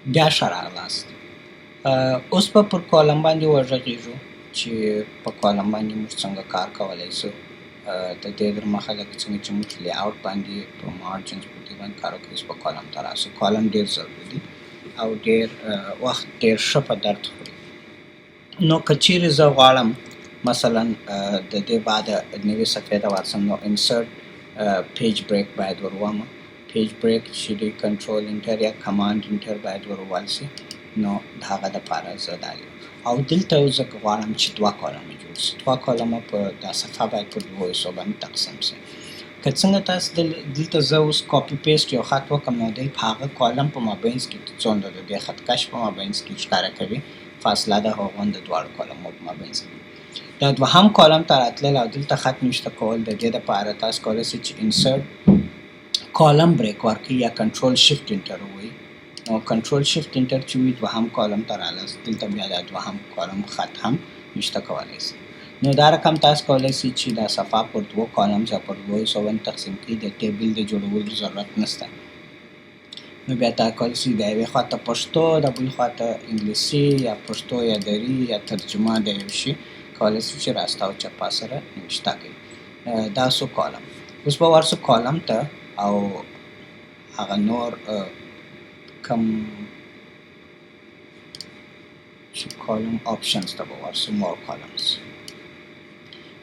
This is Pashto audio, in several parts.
بیا ښه راغلاست. اوس په پر کالم باندې وغږیږو چې په کالم باندې موږ څنګه کار کولی سو. د دې در مخه لکه څنګه چې موږ لیاوټ باندې په مارجنز په دې باندې کار وکړو، اوس په کالم ته راسو. کالم ډېر ضروري دی او ډېر وخت ډېر ښه په درد خوري. نو که چیرې زه غواړم مثلا د دې بعد نوې صفحې ته ورسم، نو انسرټ پیج بریک باید وروومه. پیج بریک چې دی کنټرول انټر یا کمانډ انټر باید وروول سي. نو د هغه دپاره زه دا لیکم او دلته زه غواړم چې 2 کالمه جوړ سي. 2 کالمه په دا صفحه باید په 2 حصو باندې تقسیم سي. که څنګه تاسو دلته زه اوس کاپي پیسټ یو خط وکړم، نو دی په هغه کالم په مابینځ کې څومره د دې خط کش په مابینځ کې ښکاره کوي فاصله د هغو د دواړو کالمو په مابینځ کې. دا دوهم کالم ته راتلل او دلته خط نشته کول، د دې دپاره تاسو کولی سئ چې انسرټ کالم بریک ورکړئ یا کنټرول شفټ انټر ووهئ. نو کنټرول شفټ انټر چې وي دوهم کالم ته رالاست، دلته بیا دا دوهم کالم خط هم نشته کولی سئ. نو دا رقم تاسو کولی سئ چې دا صفحه پر 2 کالمز یا پر 2 حصو باندې تقسیم کړئ. د ټیبل د جوړولو ضرورت نشته. نو بیا تاسو کولی سئ د یوې خواته پښتو، د بلې خواته انګلیسي یا پښتو یا دري یا ترجمه د یو شي کولی سئ چې راسته او چپه سره نوشته کړئ. دا سو کالم. اوس به ورسو کالم ته او هغه نور کم چې کالم آپشنز ته به ورسو، مور کالمز.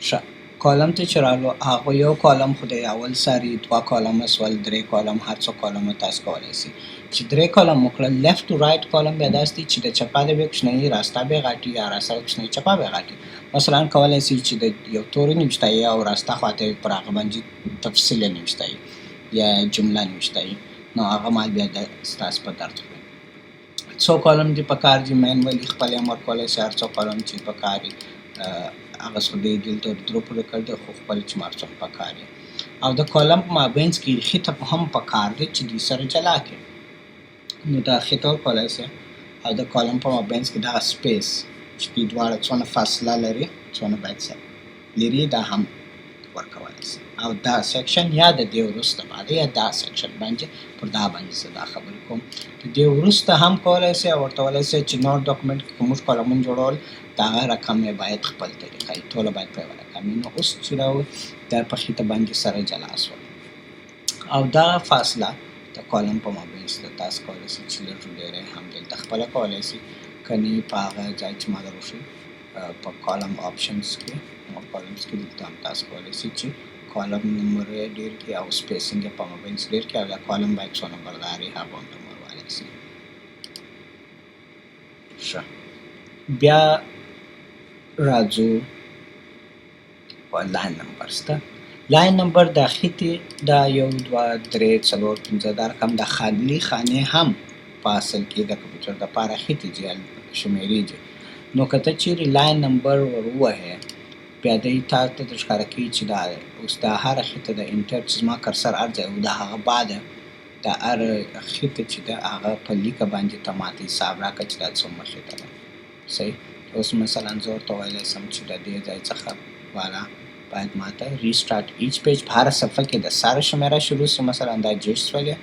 ښه، کالم ته چې رالو هغه یو کالم خو دی اول ساري، 2 کالمه سول، 3 کالم، هر څو کالمه تاسو کولی سئ. چې 3 کالم وکړل، لیفت ټو رایټ کالم بیا داسې دی چې د چپه د بیا کوچنۍ راسته بیا غټي یا راسته کوچنۍ چپه بیا غټي. مثلا کولی سئ چې د یو توري نوشتهیې او راسته خواته پر هغه باندې تفصیل نوشتهیې یا جمله نوشتهیې، نو هغه مال بیا ستاسو په درد خوري. څو کالم دې پکار دي مینولی خپل هم ورکولی سئ، هر څو کالم چې پکار وي هغه څو دی دلته درو پورې کړ دی، خو خپل چې مارڅوم پکار وي. او د کالم په مابینځ کې ریښې ته هم پکار دی چې دوی سره جلا کړي. نو دا ریښې ته ورکولی سئ او د کالم په مابینځ کې دغه سپیس چې دوی دواړه څونه فاصله لري، څونه باید لري، دا هم ورکولی سئ. او دا سیکشن یا د دې وروسته باندې یا دا سیکشن باندې پر دا باندې زه دا خبرې کوم. د دې وروسته هم کولی سئ او ورته ویلی سئ چې نور ډاکومنټ کې که موږ کالمونه جوړول د هغه رقم یې باید خپل طریقه یې ټوله باید په یوه رقم وي. نو اوس چې راوړو دا په خیته باندې سره جلا شول او دا فاصله د کالم په مابینځ کې تاسو کولی سئ چې لږ ډېری هم دلته خپله کولی سئ، که نه په هغه ځای چې ما دروښیي په کالم آپشنز کې مور کالمز کې دلته هم تاسو کولی سئ چې کالم نمبر یې ډېر کړي او سپیسینګ یې په مابینځ ډېر کړي او دا کالم باید څو نمبردار وي هغه هم نمبر والی سي. ښه، بیا راځو په لاین نمبرز ته. لاین نمبر دا خیتې دا 1 2 3 4 5 دا رقم د خالي خانې هم په اصل کې د کمپیوټر دپاره خیتې دي شمیرېږي. نو که ته چیرې لاین نمبر ور ووهې بیا دی تاسو ته درښکاره کوي چې دا اوس دا هره خیته د انټر چې زما کرسر هر ځای و د هغه بعده د هر خیته چې ده هغه په لیکه باندې ته ماته حساب راکړه چې دا څومره خیته ده. صحیح. اوس مثلا زه ورته ویلی سم چې د دې ځای څخه والا باید ماته ریسټارټ ایچ پیج په هره صفحه کې د سره شمیره شروع سي. مثلا دا جیش سولې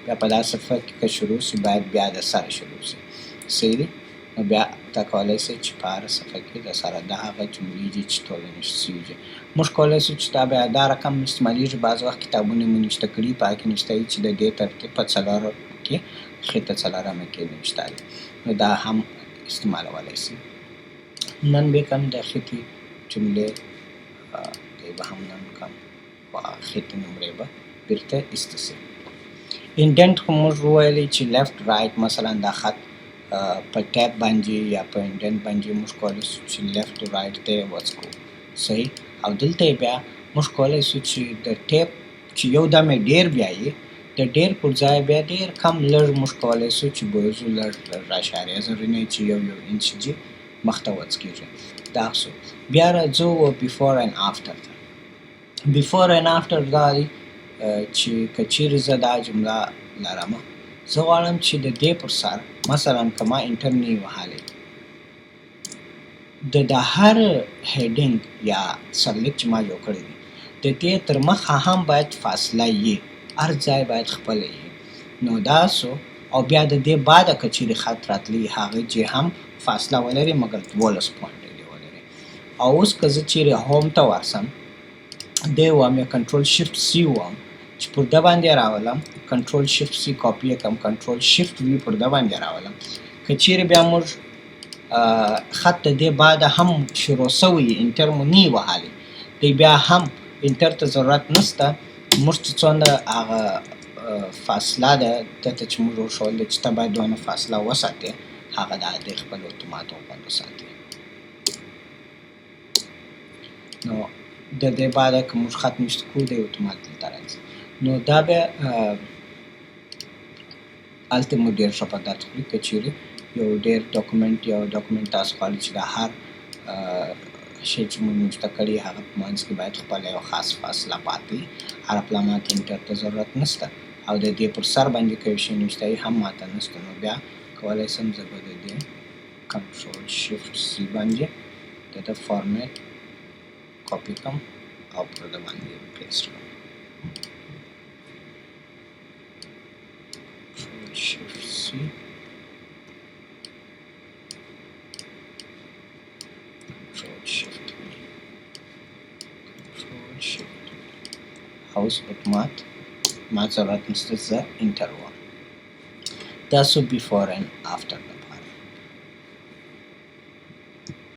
بیا په دا صفحه کې که شروع سي باید بیا د سره شروع سي. صحیح دی. نو بیا ته کولی سئ چې په هره صفحه کې د سره د هغه جملې دي چې ټوله نوشت سوي دي. موږ کولی سو چې دا بیا دا رقم استعمالیږي. بعض وخت کتابونه مو نوشته کړي په هغه کې نوشته وي چې د دې ترتیب په څلورو کې خیته څلورمه کې نوشته دي. نو دا هم استعمالولی سئ. نن به کم د خیتې جملې دی به هم نن کم و خیتې نمرې به بیرته ایسته سي. انډنټ خو موږ وویلی چې لیفت رایټ مثلا دا خط په ټیب باندې یا په انډنټ باندې موږ کولی سو چې لیفت ټو رایټ ته وڅکو. صحیح. او دلته بیا موږ کولی سو چې د ټیب چې یو دم یې ډېر بیایي د ډېر پر ځای بیا ډېر کم لږ موږ کولی سو چې بویزو لږ اشاریه ضروري چې یو انچ دي مخته وڅکېږي. دا سو بیا راځو بیفور اینډ آفټر ته. بیفور اینډ آفټر دا دی چې که چیرې زه دا جمله لرمه زه غواړم چې د دې پر سر مثلا که ما انټر نه وي وهلی د هر هیډینګ یا سرلیک چې ما جوړ کړی دی د دې تر مخه هم باید فاصله یي، هر ځای باید خپله یي. نو دا سو او بیا د دې بعده که چیرې خط راتلی هغه چې هم فاصله ولري مګر 12 پوینټه دې ولري. او اوس که زه چیرې هوم ته ورسم دی ووایم یا کنټرول شیفټ سی ووایم چې پر ده باندې راولم، کنټرول شیفټ سی کاپي یې کړم، کنټرول شیفټ وي پر ده باندې راولم. که چیرې بیا موږ خط د دې بعده هم شروع سوی انټر مو نه وهلی دی بیا هم انټر ته ضرورت نشته. موږ چې څومره هغه فاصله ده دته چې موږ ورښودل ده چې ته باید دونه فاصله وساتې هغه د دې خپل اتومات وغوندو ساتي. نو د دې بعده که موږ خط نشته کوو دی اتومات دلته راځي. نو دا بیا هلته مو ډېر ښه په درد خوري که چیرې یو ډېر ډاکومنټ تاسو غواړئ چې د هر شی چې موږ نوشته کړي هغه په منځ کې باید خپله یو خاص فاصله پاتې وي. حرف لامات انټر ته ضرورت نشته او د دې پر سر باندې که یو شی نوشته وي هم ماته نشته. نو بیا کولی شم زه به د دې کنټرول شیفټ سی باندې د ده فارمیټ کاپي کړم او پر ده باندې پیسټ کړم. کنټرول شیفټ سی اوس اتومات ما ضرورت نشته زه انټر ووایم. دا سو بیفور اینډ آفټر